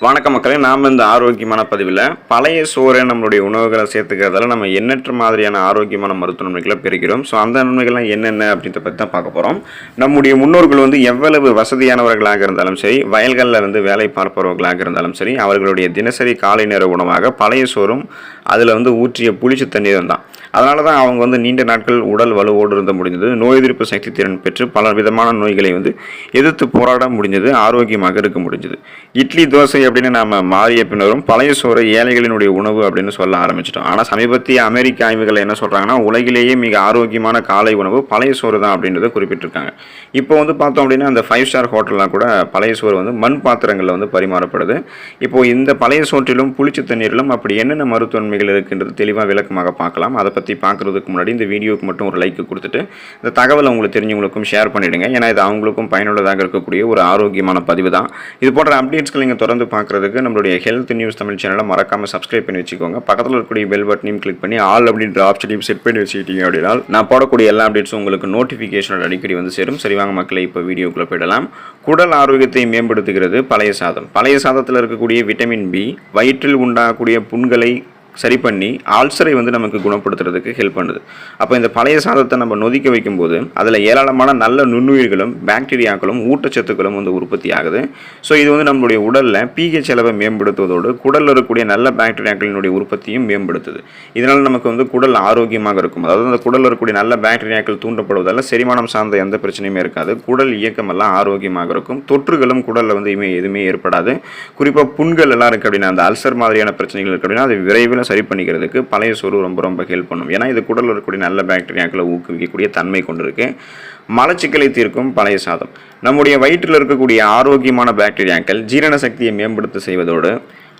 வணக்க மக்களே, நாம் இந்த ஆரோக்கியமான பதிவில் பழைய சோறை நம்மளுடைய உணவுகளை சேர்த்துக்கிறதால நம்ம எண்ணற்ற மாதிரியான ஆரோக்கியமான மருத்துவ நன்மைகளை பெறுகிறோம். ஸோ அந்த நன்மைகள்லாம் என்னென்ன அப்படின்றத பற்றி தான் பார்க்க போகிறோம். நம்முடைய முன்னோர்கள் எவ்வளவு வசதியானவர்களாக இருந்தாலும் சரி, வயல்களில் வேலை பார்ப்பவர்களாக இருந்தாலும் சரி, அவர்களுடைய தினசரி காலை நேர உணவாக பழைய சோறும் அதில் ஊற்றிய புளிச்ச தண்ணீரும் தான். அதனால தான் அவங்க நீண்ட நாட்கள் உடல் வலுவோடு இருந்த முடிந்தது, நோய் எதிர்ப்பு சக்தி திறன் பெற்று பல விதமான நோய்களை எதிர்த்து போராட முடிஞ்சது, ஆரோக்கியமாக இருக்க முடிஞ்சது. இட்லி தோசை அப்படின்னு நாம் மாறிய பின்னரும் பழைய சோறு ஏழைகளினுடைய உணவு அப்படின்னு சொல்ல ஆரம்பிச்சிட்டோம். ஆனால் சமீபத்திய அமெரிக்க ஆய்வுகள் என்ன சொல்கிறாங்கன்னா, உலகிலேயே மிக ஆரோக்கியமான காலை உணவு பழைய சோறு தான் அப்படின்றத குறிப்பிட்டிருக்காங்க. இப்போ பார்த்தோம் அப்படின்னா அந்த 5 ஸ்டார் ஹோட்டல்லாம் கூட பழைய சோறு மண் பாத்திரங்களில் பரிமாறப்படுது. இப்போது இந்த பழைய சோற்றிலும் புளிச்ச தண்ணீரிலும் அப்படி என்னென்ன மருத்துவன்மைகள் இருக்குன்றது தெளிவாக விளக்கமாக பார்க்கலாம். அதை பற்றி பார்க்குறதுக்கு முன்னாடி இந்த வீடியோவுக்கு மட்டும் ஒரு லைக் கொடுத்துட்டு இந்த தகவலை உங்களுக்கு தெரிஞ்சவங்களுக்கும் ஷேர் பண்ணிவிடுங்க. ஏன்னா இது அவங்களுக்கும் பயனுள்ளதாக இருக்கக்கூடிய ஒரு ஆரோக்கியமான பதிவு தான். இது போன்ற அப்டேட்ஸ்கள் நீங்கள் தொடர்ந்து பார்க்குறதுக்கு நம்மளுடைய ஹெல்த் நியூஸ் தமிழ் சேனலை மறக்காமல் சப்ஸ்கிரைப் பண்ணி வச்சுக்கோங்க. பக்கத்தில் இருக்கக்கூடிய பெல் பட்டனையும் கிளிக் பண்ணி ஆல் அப்படின்ற ஆப்ஷனையும் செட் பண்ணி வச்சுக்கிட்டீங்க அப்படின்னா நான் போடக்கூடிய எல்லா அப்டேட்ஸும் உங்களுக்கு நோட்டிஃபிகேஷன் அடிக்கடி சேரும். சரிவாங்க மக்களை, இப்போ வீடியோக்குள்ளே போயிடலாம். குடல் ஆரோக்கியத்தை மேம்படுத்துகிறது பழைய சாதம். பழைய சாதத்தில் இருக்கக்கூடிய விட்டமின் பி வயிற்றில் உண்டாகக்கூடிய புண்களை சரி பண்ணி ஆல்சரை நமக்கு குணப்படுத்துறதுக்கு ஹெல்ப் பண்ணுது. அப்போ இந்த பழைய சாதத்தை நம்ம நொதிக்க வைக்கும்போது அதில் ஏராளமான நல்ல நுண்ணுயிர்களும் பாக்டீரியாக்களும் ஊட்டச்சத்துக்களும் உற்பத்தி ஆகுது. ஸோ இது நம்மளுடைய உடலில் pH அளவை மேம்படுத்துவதோடு குடலில் இருக்கக்கூடிய நல்ல பாக்டீரியாக்களினுடைய உற்பத்தியும் மேம்படுத்துது. இதனால் நமக்கு குடல் ஆரோக்கியமாக இருக்கும். அதாவது அந்த குடலில் இருக்கக்கூடிய நல்ல பாக்டீரியாக்கள் தூண்டப்படுவதால் செரிமானம் சார்ந்த எந்த பிரச்சனையுமே இருக்காது. குடல் இயக்கம் எல்லாம் ஆரோக்கியமாக இருக்கும். தொற்றுகளும் குடலில் எதுவுமே ஏற்படாது. குறிப்பாக புண்கள் எல்லாம் இருக்குது அப்படின்னா, அந்த அல்சர் மாதிரியான பிரச்சனைகள் இருக்குது அப்படின்னா அது விரைவில் சரி பண்ணிக்கிறதுக்கு பழைய சோறு ரொம்ப ஹெல்ப் பண்ணும். ஏன்னா இது குடலில் இருக்கக்கூடிய நல்ல பாக்டீரியாக்களை ஊக்குவிக்கக்கூடிய தன்மை கொண்டிருக்கு. மலச்சிக்கலை தீர்க்கும் பழைய சாதம். நம்முடைய வயிற்றில் இருக்கக்கூடிய ஆரோக்கியமான பாக்டீரியாக்கள் ஜீரண சக்தியை மேம்படுத்த செய்வதோடு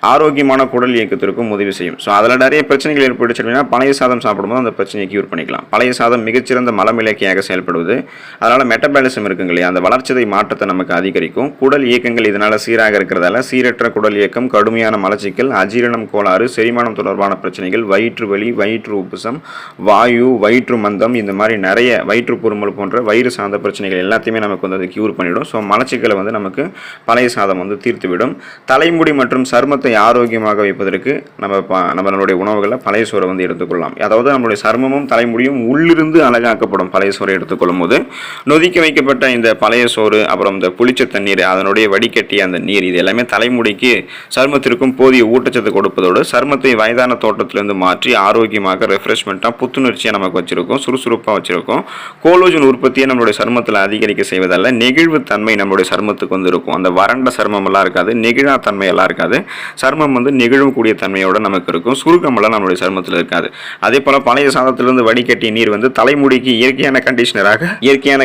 ஆரோக்கியமான குடல் இயக்கத்திற்கும் உதவி செய்யும். ஸோ அதில் நிறைய பிரச்சனைகள் ஏற்பட்டுச்சு அப்படின்னா பழைய சாதம் சாப்பிடும்போது அந்த பிரச்சனையை கியூர் பண்ணிக்கலாம். பழைய சாதம் மிகச்சிறந்த மலமிளக்கியாக செயல்படுவது. அதனால் மெட்டபாலிசம் இருக்குங்க இல்லையா, அந்த வளர்ச்சிதை மாற்றத்தை நமக்கு அதிகரிக்கும். குடல் இயக்கங்கள் இதனால் சீராக இருக்கிறதால சீரற்ற குடல் இயக்கம், கடுமையான மலச்சிக்கல், அஜீரணம் கோளாறு, செரிமானம் தொடர்பான பிரச்சனைகள், வயிற்று வலி, வயிற்று உப்புசம், வாயு, வயிற்று மந்தம், இந்த மாதிரி நிறைய வயிற்று பொறுமல் போன்ற வயிறு சார்ந்த பிரச்சனைகள் எல்லாத்தையுமே நமக்கு அது கியூர் பண்ணிவிடும். ஸோ மலச்சிக்கலை நமக்கு பழைய சாதம் தீர்த்துவிடும். தலைமுடி மற்றும் சருமத்தை ஆரோக்கியமாக வைப்பதற்கு நம்மளுடைய உணவுகளில் பழைய சோறை எடுத்துக்கொள்ளலாம். அதாவது நம்மளுடைய சருமமும் தலைமுடியும் உள்ளிருந்து அழகாக்கப்படும் பழைய சோறை எடுத்துக்கொள்ளும் போது நொதிக்க வைக்கப்பட்ட இந்த பழைய சோறு, அப்புறம் இந்த புளிச்ச தண்ணீர், அதனுடைய வடிகட்டிய அந்த நீர், இது எல்லாமே தலைமுடிக்கு சருமத்திற்கும் போதிய ஊட்டச்சத்து கொடுப்பதோடு சருமத்தை வயதான தோட்டத்திலிருந்து மாற்றி ஆரோக்கியமாக ரெஃப்ரெஷ்மெண்ட்டாக புத்துணர்ச்சியாக நமக்கு வச்சிருக்கும், சுறுசுறுப்பாக வச்சிருக்கும். கோலோஜன் உற்பத்தியை நம்மளுடைய சருமத்தில் அதிகரிக்க செய்வதால் நெகிழ்வு தன்மை நம்மளுடைய சருமத்துக்கு இருக்கும். அந்த வறண்ட சருமம் எல்லாம் இருக்காது, நெகிழா தன்மை எல்லாம் இருக்காது. சருமம் நெகிழக்கூடிய தன்மையோட நமக்கு இருக்கும். சுருக்கமெல்லாம் நம்மளுடைய சருமத்தில் இருக்காது. அதே போல பழைய சாதத்திலிருந்து வடிகட்டிய நீர் தலைமுடிக்கு இயற்கையான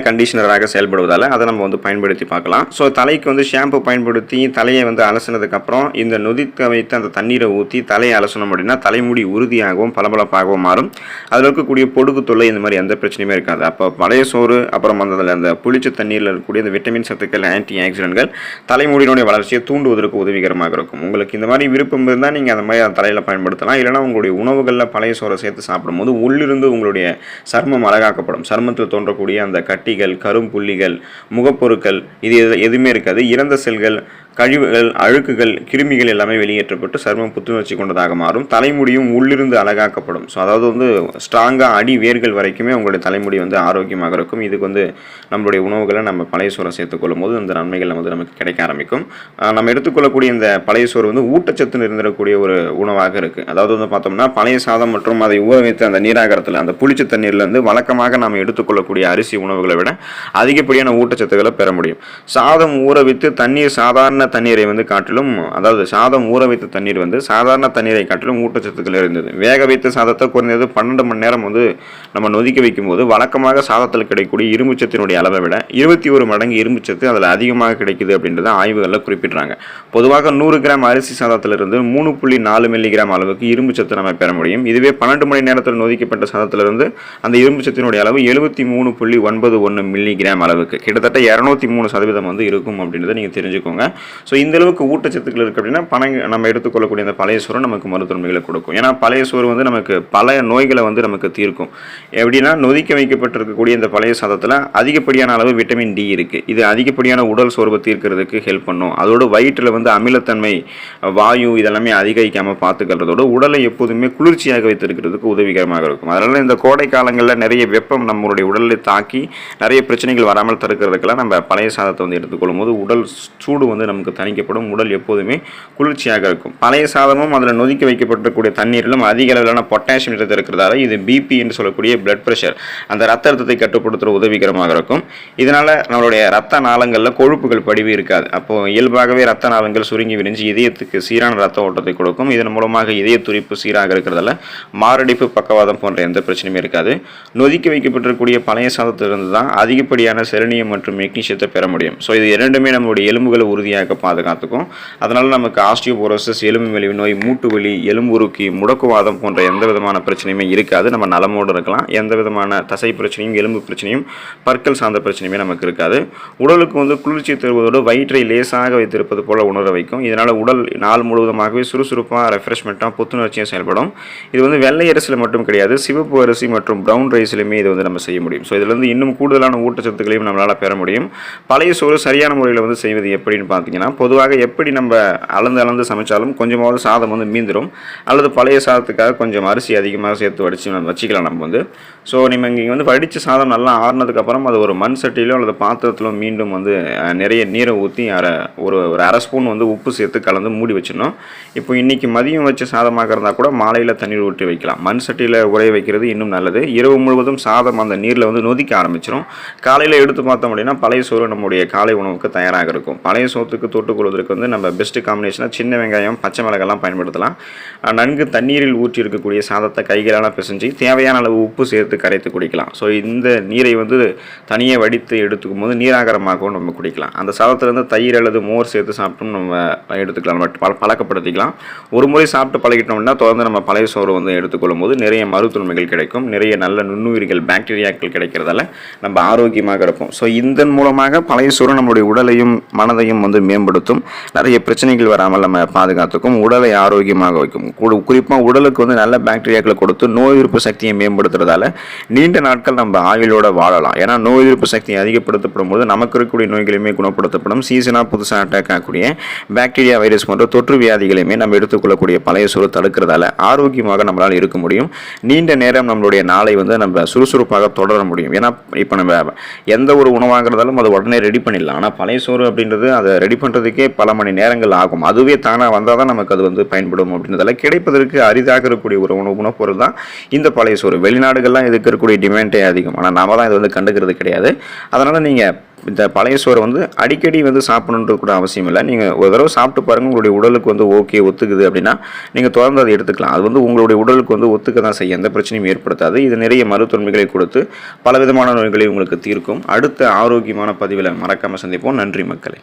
கண்டிஷனராக செயல்படுவதால் அதை நம்ம பயன்படுத்தி பார்க்கலாம். ஸோ தலைக்கு ஷாம்பு பயன்படுத்தி தலையை அலசினதுக்கு அப்புறம் இந்த நொதிக்க வைத்து அந்த தண்ணீரை ஊற்றி தலையை அலசணும் அப்படின்னா தலைமுடி உறுதியாகவும் பளபளப்பாகவும் மாறும். அதில் இருக்கக்கூடிய பொடுகு தொல்லை இந்த மாதிரி எந்த பிரச்சனையுமே இருக்காது. அப்போ பழைய சோறு, அப்புறம் அந்த புளிச்ச தண்ணீரில் இருக்கக்கூடிய இந்த விட்டமின் சத்துக்கள், ஆன்டி ஆக்சிடென்ட்கள் தலைமுடியினுடைய வளர்ச்சியை தூண்டுவதற்கு உதவிகரமாக இருக்கும். உங்களுக்கு இந்த மாதிரி விருப்பம் இருந்தால் நீங்கள் அந்த மாதிரி தலையில் பயன்படுத்தலாம். இல்லைனா உங்களுடைய உணவுகளில் பழைய சோறை சேர்த்து சாப்பிடும்போது உள்ளிருந்து உங்களுடைய சருமம் அழகாக்கப்படும். சருமத்தில் தோன்றக்கூடிய அந்த கட்டிகள், கரும்புள்ளிகள், முகப்பொருட்கள் இது எதுவுமே இருக்காது. இறந்த செல்கள், கழிவுகள், அழுக்குகள், கிருமிகள் எல்லாமே வெளியேற்றப்பட்டு சருமம் புத்துணர்ச்சி கொண்டதாக மாறும். தலைமுடியும் உள்ளிருந்து அழகாக்கப்படும். ஸோ அதாவது ஸ்ட்ராங்காக அடி வேர்கள் வரைக்குமே உங்களுடைய தலைமுடி ஆரோக்கியமாக இருக்கும். இதுக்கு நம்மளுடைய உணவுகளை நம்ம பழைய சோறை சேர்த்துக்கொள்ளும் போது அந்த நன்மைகள் நமக்கு கிடைக்க ஆரம்பிக்கும். நம்ம எடுத்துக்கொள்ளக்கூடிய இந்த பழைய சோறு ஊட்டச்சத்து நிறைந்திருக்கக்கூடிய ஒரு உணவாக இருக்குது. அதாவது பார்த்தோம்னா பழைய சாதம் மற்றும் அதை ஊற வைத்த அந்த நீராகரத்தில் அந்த புளிச்ச தண்ணீர்லேருந்து வழக்கமாக நாம் எடுத்துக்கொள்ளக்கூடிய அரிசி உணவுகளை விட அதிகப்படியான ஊட்டச்சத்துக்களை பெற முடியும். சாதம் ஊற வைத்து தண்ணீர் சாதாரண தண்ணீரை காட்டிலும், அதாவது சாதம் ஊற வைத்த தண்ணீர் சாதாரண தண்ணீரை காட்டிலும் ஊட்டச்சத்துக்கள் இருந்தது. வேக வைத்த சாதத்தை குறைந்தது 12 மணி நேரம் நம்ம நொதிக்க வைக்கும் போது வழக்கமாக சாதத்தில் கிடைக்கக்கூடிய இரும்புச்சத்தினுடைய அளவை விட 21 மடங்கு இரும்புச்சத்து அதில் அதிகமாக கிடைக்குது அப்படின்றத ஆய்வுகளில் குறிப்பிட்றாங்க. பொதுவாக 100 கிராம் அரிசி சாதத்திலிருந்து 3.4 மில்லிகிராம் அளவுக்கு இரும்புச்சத்து நம்ம பெற முடியும். இதுவே 12 மணி நேரத்தில் நொதிக்கப்பட்ட சாதத்திலிருந்து அந்த இரும்புச்சத்தினுடைய அளவு 73.91 மில்லிகிராம் அளவுக்கு, கிட்டத்தட்ட 203% இருக்கும் அப்படின்றத நீங்கள் தெரிஞ்சுக்கோங்க. ஸோ இந்த அளவுக்கு ஊட்டச்சத்துக்கள் இருக்குது அப்படின்னா நம்ம எடுத்துக்கொள்ளக்கூடிய அந்த பழைய சோறு நமக்கு மருத்துவமைகளை கொடுக்கும். ஏன்னா பழைய சோறு வந்து நமக்கு பல நோய்களை வந்து நமக்கு தீர்க்கும். எப்படின்னா நொதிக்க வைக்கப்பட்டிருக்கக்கூடிய இந்த பழைய சாதத்தில் அதிகப்படியான அளவு விட்டமின் டி இருக்குது. இது அதிகப்படியான உடல் சோர்வை தீர்க்கிறதுக்கு ஹெல்ப் பண்ணும். அதோட வயிற்றில் வந்து அமிலத்தன்மை, வாயு இதெல்லாமே அதிகரிக்காமல் பார்த்துக்கிறதோட உடலை எப்போதுமே குளிர்ச்சியாக வைத்திருக்கிறதுக்கு உதவிகரமாக இருக்கும். அதனால் இந்த கோடை காலங்களில் நிறைய வெப்பம் நம்மளுடைய உடலில் தாக்கி நிறைய பிரச்சனைகள் வராமல் தடுக்கிறதுக்கெல்லாம் நம்ம பழைய சாதத்தை வந்து எடுத்துக்கொள்ளும் போது உடல் சூடு வந்து நமக்கு தணிக்கப்படும். உடல் எப்போதுமே குளிர்ச்சியாக இருக்கும். பழைய சாதமும் அதில் நொதிக்க வைக்கப்பட்டிருக்கக்கூடிய தண்ணீரிலும் அதிக அளவிலான பொட்டாசியம் நிறைந்து இருக்கிறதால இது பிபி என்று சொல்லக்கூடிய பிளட் ப்ரெஷர், அந்த ரத்த அழுத்தத்தை கட்டுப்படுத்துகிற உதவிகரமாக இருக்கும். இதனால் நம்மளுடைய ரத்த நாளங்களில் கொழுப்புகள் படிவு இருக்காது. அப்போது இயல்பாகவே ரத்த நாளங்கள் சுருங்கி விரிஞ்சு இதயத்துக்கு சீரான ரத்த ஓட்டத்தை கொடுக்கும். இதன் மூலமாக இதய துடிப்பு சீராக இருக்கிறதால மாரடைப்பு, பக்கவாதம் போன்ற எந்த பிரச்சனையுமே இருக்காது. நொதிக்க வைக்கப்பட்டிருக்கக்கூடிய பழைய சாதத்திலிருந்து தான் அதிகப்படியான செலினியம் மற்றும் மெக்னீசியத்தை பெற முடியும். ஸோ இது இரண்டுமே நம்மளுடைய எலும்புகளை உறுதியாக பாதுகாத்துக்கும். அதனால் நமக்கு ஆஸ்டியோபோரோசிஸ், எலும்பு மெலிவு நோய், மூட்டு வலி, எலும்புருக்கி, முடக்குவாதம் போன்ற எந்த விதமான பிரச்சனையுமே இருக்காது. நம்ம நலமோடு இருக்கலாம். எந்த விதமான தசை பிரச்சனையும், எலும்பு பிரச்சனையும், பற்கள் சார்ந்த பிரச்சனையுமே நமக்கு இருக்காது. உடலுக்கு வந்து குளிர்ச்சி தருவதோடு வயிற்றை லேசாக வைத்திருப்பது போல உணர வைக்கும். இதனால் உடல் நாள் முழுவதுமாகவே சுறுசுறுப்பாக, ரெஃப்ரெஷ்மெண்ட்டாக, புத்துணர்ச்சியாக செயல்படும். இது வந்து வெள்ளை அரிசியில் மட்டும் கிடையாது, சிவப்பு அரிசி மற்றும் ப்ரௌன் ரைஸ்லையுமே இது வந்து நம்ம செய்ய முடியும். ஸோ இதில் வந்து இன்னும் கூடுதலான ஊட்டச்சத்துக்களையும் நம்மளால் பெற முடியும். பழைய சோறு சரியான முறையில் வந்து செய்வது எப்படின்னு பார்த்தீங்கன்னா, பொதுவாக எப்படி நம்ம அளந்து சமைச்சாலும் கொஞ்சமாவது சாதம் வந்து மீந்துடும். அல்லது பழைய சாதத்துக்காக கொஞ்சம் அரிசி அதிகமாக சேர்த்து வச்சுக்கலாம் நம்ம வந்து. ஸோ நம்ம இங்கே வந்து வடித்த சாதம் நல்லா ஆறுனதுக்கப்புறம் அது ஒரு மண் சட்டியிலோ அல்லது பாத்திரத்திலோ மீண்டும் வந்து நிறைய நீரை ஊற்றி ஒரு அரை ஸ்பூன் வந்து உப்பு சேர்த்து கலந்து மூடி வச்சிடணும். இப்போ இன்றைக்கி மதியம் வச்ச சாதமாக இருந்தால் கூட மாலையில் தண்ணீர் ஊற்றி வைக்கலாம். மண் சட்டியில் உரைய வைக்கிறது இன்னும் நல்லது. இரவு முழுவதும் சாதம் அந்த நீரில் வந்து நொதிக்க ஆரம்பிச்சிடும். காலையில் எடுத்து பார்த்தோம் அப்படின்னா பழைய சோறு நம்முடைய காலை உணவுக்கு தயாராக இருக்கும். பழைய சோத்துக்கு தொட்டுக்கொள்வதற்கு வந்து நம்ம பெஸ்ட்டு காம்பினேஷனாக சின்ன வெங்காயம், பச்சை மிளகாய்லாம் பயன்படுத்தலாம். நன்கு தண்ணீரில் ஊற்றி இருக்கக்கூடிய சாதத்தை கைகளால் பிசைஞ்சு தேவையான அளவு உப்பு சேர்த்து கரைத்து குடிக்கலாம். ஸோ இந்த நீரை வந்து தனியாக வடித்து எடுத்துக்கும் போது நீராகாரமாகவும் நம்ம குடிக்கலாம். அந்த சாதத்துலேருந்து தயிர் அல்லது மோர் சேர்த்து சாப்பிட்டும் நம்ம எடுத்துக்கலாம், நம்ம பழக்கப்படுத்திக்கலாம். ஒரு முறை சாப்பிட்டு பழகிட்டோம்னா தொடர்ந்து நம்ம பழைய சோறு வந்து எடுத்துக்கொள்ளும் போது நிறைய மருத்துவமைகள் கிடைக்கும். நிறைய நல்ல நுண்ணுயிர்கள், பாக்டீரியாக்கள் கிடைக்கிறதால நம்ம ஆரோக்கியமாக இருப்போம். ஸோ இதன் மூலமாக பழைய சோறு நம்மளுடைய உடலையும் மனதையும் வந்து மேம்படுத்தும். நிறைய பிரச்சனைகள் வராமல் நம்ம பாதுகாத்துக்கும். உடலை ஆரோக்கியமாக வைக்கும். குறிப்பாக உடலுக்கு வந்து நல்ல பாக்டீரியாக்களை கொடுத்து நோய் எதிர்ப்பு சக்தியை மேம்படுத்துறதால நீண்ட நாட்கள் நம்ம ஆயுளோட வாழலாம். ஏன்னா நோய் எதிர்ப்பு சக்தி அதிகப்படுத்தப்படும் போது நமக்கு இருக்கக்கூடிய நோய்களையுமே குணப்படுத்தப்படும். சீசனாக புதுசாக அட்டாக் ஆகக்கூடிய பாக்டீரியா, வைரஸ் போன்ற தொற்று வியாதிகளையுமே நம்ம எடுத்துக்கொள்ளக்கூடிய பழைய சோறு தடுக்கிறதால ஆரோக்கியமாக நம்மளால் இருக்க முடியும். நீண்ட நேரம் நம்மளுடைய நாளை வந்து நம்ம சுறுசுறுப்பாக தொடர முடியும். ஏன்னா இப்போ நம்ம எந்த ஒரு உணவாக இருந்தாலும் அதை உடனே ரெடி பண்ணிடலாம். ஆனால் பழைய சோறு அப்படின்றது அதை ரெடி பண்ணுறதுக்கே பல மணி நேரங்கள் ஆகும். அதுவே தானாக வந்தால் தான் நமக்கு அது வந்து பயன்படும். அப்படின்றதால கிடைப்பதற்கு அரிதாக இருக்கக்கூடிய ஒரு உணவுப் பொருள் தான் இந்த பழைய சோறு. வெளிநாடுகள்லாம் இதுக்கு இருக்கக்கூடிய டிமாண்டே அதிகம். ஆனால் நாம தான் இதை வந்து கண்டுக்கிறது கிடையாது. அதனால் நீங்கள் இந்த பழைய சோறை வந்து அடிக்கடி வந்து சாப்பிடணுன்றது கூட அவசியம் இல்லை. நீங்கள் ஒரு தடவை சாப்பிட்டு பாருங்கள், உங்களுடைய உடலுக்கு வந்து ஓகே ஒத்துக்குது அப்படின்னா நீங்கள் தொடர்ந்து அதை எடுத்துக்கலாம். அது வந்து உங்களுடைய உடலுக்கு வந்து ஒத்துக்க தான் செய்ய எந்த பிரச்சனையும் ஏற்படுத்தாது. இது நிறைய மருத்துவமைகளை கொடுத்து பலவிதமான நோய்களை உங்களுக்கு தீர்க்கும். அடுத்த ஆரோக்கியமான பதிவில் மறக்காமல் சந்திப்போம். நன்றி மக்களே.